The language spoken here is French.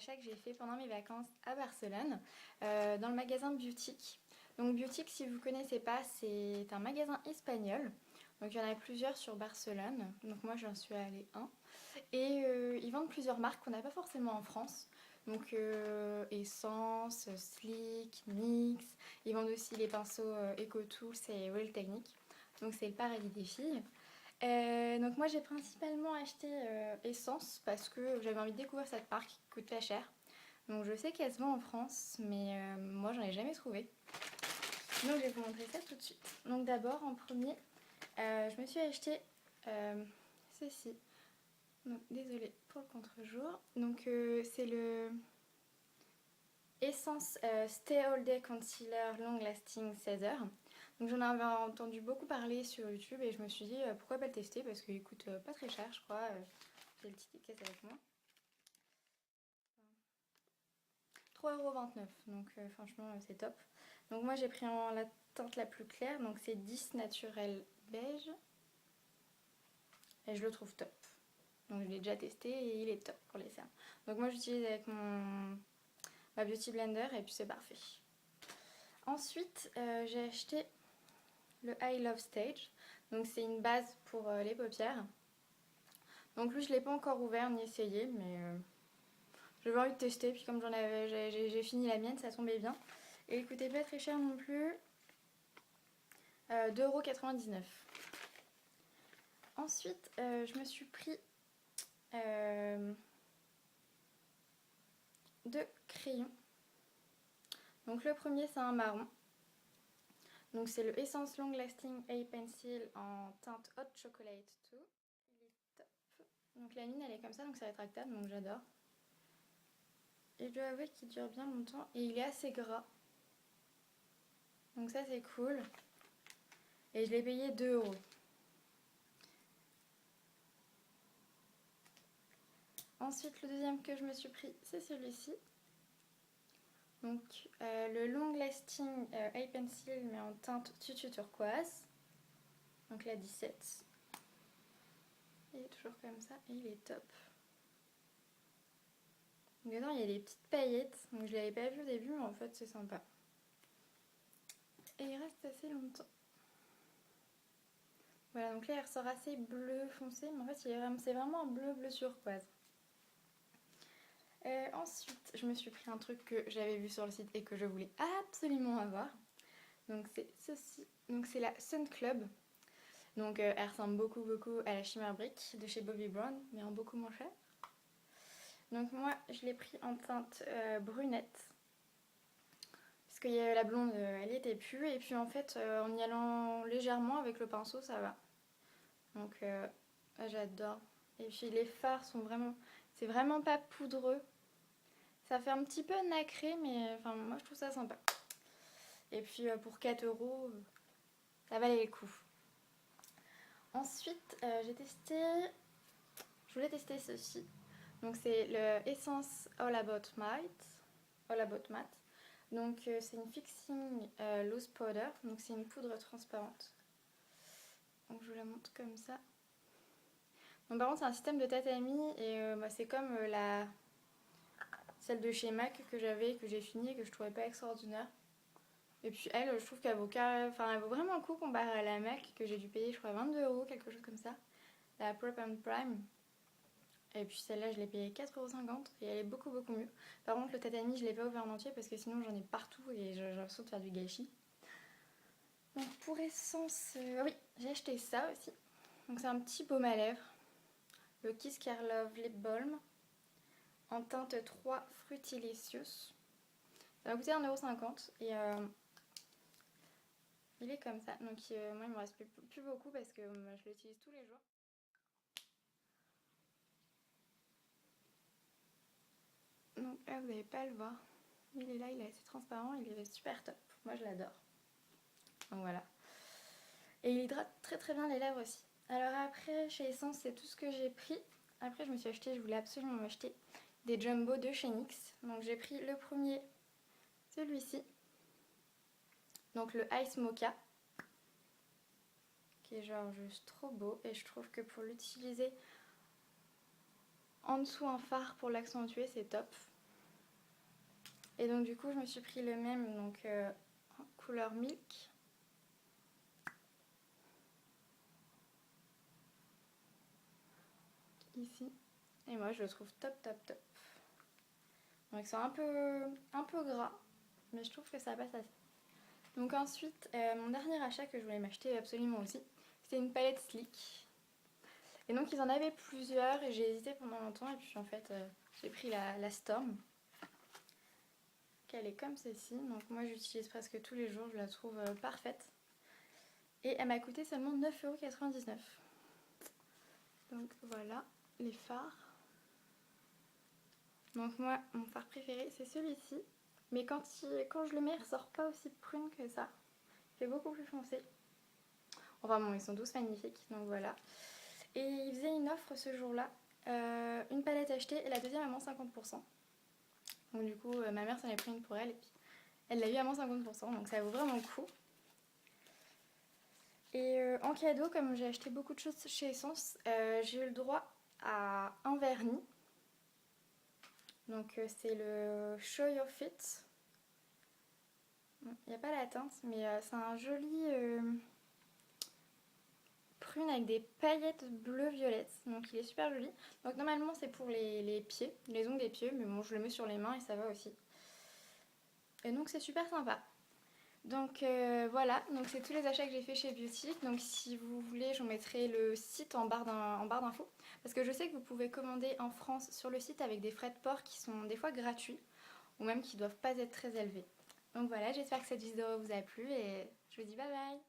achats que j'ai fait pendant mes vacances à Barcelone, dans le magasin Beautique. Donc Beautique, si vous ne connaissez pas, c'est un magasin espagnol. Donc il y en a plusieurs sur Barcelone, donc moi j'en suis allée un. Et ils vendent plusieurs marques qu'on n'a pas forcément en France. Donc Essence, Slick, Nix. Ils vendent aussi les pinceaux EcoTools et Real Technique. Donc c'est le paradis des filles. Donc moi j'ai principalement acheté Essence parce que j'avais envie de découvrir cette marque qui coûte pas cher. Donc je sais qu'elle se vend en France, mais moi j'en ai jamais trouvé. Donc je vais vous montrer ça tout de suite. Donc d'abord en premier, je me suis acheté ceci. Donc désolée pour le contre-jour. Donc c'est le Essence Stay All Day Concealer Long Lasting 16 heures. Donc j'en avais entendu beaucoup parler sur YouTube et je me suis dit pourquoi pas le tester parce qu'il coûte pas très cher je crois. J'ai le ticket de caisse avec moi. 3,29 €, donc franchement c'est top. Donc moi j'ai pris en la teinte la plus claire, donc c'est 10 naturel beige. Et je le trouve top. Donc je l'ai déjà testé et il est top pour les cernes. Donc moi j'utilise avec ma Beauty Blender et puis c'est parfait. Ensuite j'ai acheté le I Love Stage. Donc c'est une base pour les paupières. Donc lui je ne l'ai pas encore ouvert ni essayé, mais j'avais envie de tester. Puis comme j'ai fini la mienne, ça tombait bien. Et il coûtait pas très cher non plus. 2,99 €. Ensuite je me suis pris deux crayons. Donc le premier c'est un marron. Donc c'est le Essence Long Lasting Eye Pencil en teinte Hot Chocolate 2. Il est top. Donc la mine elle est comme ça, donc c'est rétractable, donc j'adore. Et je dois avouer qu'il dure bien longtemps et il est assez gras. Donc ça c'est cool. Et je l'ai payé 2 €. Ensuite le deuxième que je me suis pris c'est celui-ci. Donc le Long Lasting Eye Pencil mais en teinte tutu turquoise. Donc la 17. Il est toujours comme ça et il est top. Dedans il y a des petites paillettes, donc je l'avais pas vu au début mais en fait c'est sympa. Et il reste assez longtemps. Voilà, donc là il ressort assez bleu foncé, mais en fait c'est vraiment un bleu turquoise. Ensuite je me suis pris un truc que j'avais vu sur le site et que je voulais absolument avoir. Donc c'est ceci, donc c'est la Sun Club. Donc elle ressemble beaucoup à la Shimmer Brick de chez Bobbi Brown, mais en beaucoup moins cher. Donc moi je l'ai pris en teinte brunette. Parce que la blonde elle y était plus. Et puis en fait en y allant légèrement avec le pinceau ça va. Donc j'adore. Et puis les fards sont vraiment... C'est vraiment pas poudreux. Ça fait un petit peu nacré mais enfin moi je trouve ça sympa. Et puis pour 4 €, ça valait le coup. Ensuite j'ai testé... Je voulais tester ceci. Donc c'est le Essence All About Matte. Donc c'est une fixing loose powder. Donc c'est une poudre transparente. Donc je vous la montre comme ça. Donc par contre c'est un système de tatami et c'est comme celle de chez MAC que j'avais, que j'ai fini et que je trouvais pas extraordinaire. Et puis elle, je trouve qu'elle vaut, elle vaut vraiment le coup comparé à la MAC que j'ai dû payer je crois 22 €, quelque chose comme ça. La Prep and Prime. Et puis celle-là je l'ai payée 4,50 € et elle est beaucoup mieux. Par contre le tatami je l'ai pas ouvert en entier parce que sinon j'en ai partout et j'ai l'impression de faire du gâchis. Donc pour Essence, oui j'ai acheté ça aussi. Donc c'est un petit baume à lèvres. Le Kiss Care Love Lip Balm en teinte 3 Frutilicious. Ça m'a coûté 1,50 € et il est comme ça. Donc moi il me reste plus beaucoup parce que je l'utilise tous les jours. Donc là vous n'allez pas le voir. Il est là, il est assez transparent, il est super top. Moi je l'adore. Donc voilà. Et il hydrate très bien les lèvres aussi. Alors après chez Essence c'est tout ce que j'ai pris. Après je voulais absolument m'acheter des jumbo de chez NYX. Donc j'ai pris le premier, celui-ci. Donc le Ice Mocha. Qui est genre juste trop beau. Et je trouve que pour l'utiliser en dessous un fard pour l'accentuer c'est top. Et donc du coup je me suis pris le même, donc couleur milk. Ici. Et moi je le trouve top top top. Donc ils sont un peu gras, mais je trouve que ça passe assez. Donc ensuite, mon dernier achat que je voulais m'acheter absolument aussi, c'est une palette Sleek. Et donc ils en avaient plusieurs et j'ai hésité pendant longtemps et puis en fait j'ai pris la Storm. Elle est comme celle-ci, donc moi j'utilise presque tous les jours, je la trouve parfaite. Et elle m'a coûté seulement 9,99 €. Donc voilà les fards. Donc moi mon fard préféré c'est celui-ci. Mais quand je le mets il ressort pas aussi prune que ça. Il fait beaucoup plus foncé. Enfin bon ils sont tous magnifiques donc voilà. Et il faisait une offre ce jour-là. Une palette achetée et la deuxième à moins 50%. Donc du coup ma mère s'en est pris une pour elle et puis elle l'a eu à moins 50%. Donc ça vaut vraiment le coup. Et en cadeau, comme j'ai acheté beaucoup de choses chez Essence, j'ai eu le droit à un vernis. Donc c'est le Show Your Fit. Il n'y a pas la teinte, mais c'est un joli prune avec des paillettes bleu-violettes. Donc il est super joli. Donc normalement c'est pour les pieds, les ongles des pieds, mais bon je le mets sur les mains et ça va aussi. Et donc c'est super sympa. Donc voilà, donc c'est tous les achats que j'ai fait chez Beauty. Donc si vous voulez, je vous mettrai le site en barre d'infos. Parce que je sais que vous pouvez commander en France sur le site avec des frais de port qui sont des fois gratuits. Ou même qui ne doivent pas être très élevés. Donc voilà, j'espère que cette vidéo vous a plu et je vous dis bye bye.